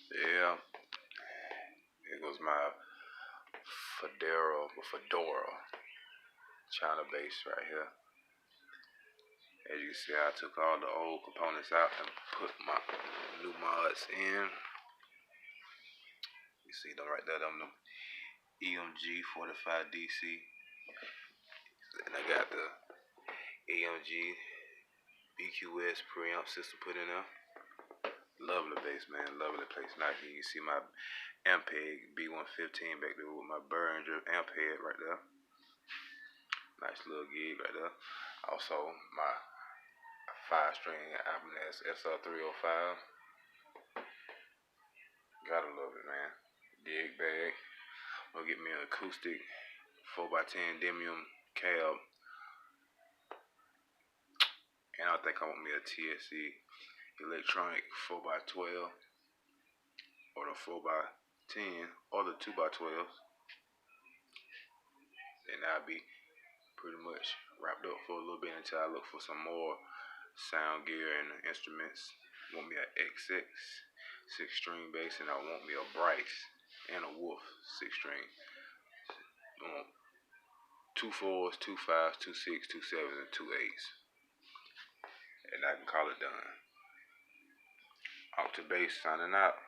Yeah, it was my Fodera China base right here. As you can see, I took all the old components out and put my new mods in. You see them right there, them EMG45DC. And I got the EMG BQS preamp system put in there. Lovely base, man. Lovely place. Now here you see my amp head B115 back there with my Behringer amp head right there. Nice little gig right there. Also my 5-string Ibanez SR305. Gotta love it, man. Dig bag. I'll get me an acoustic 4x10 Demium cab. And I think I want me a TSC electronic 4x12 or the 4x10 or the 2x12s. And I'll be pretty much wrapped up for a little bit until I look for some more sound gear and instruments. Want me an XX 6-string bass, and I want me a Bryce and a Wolf 6-string. 2 4s, 2 5s, 2 6, 2 7s, and 2 8s. And I can call it done. Octa Bass signing out.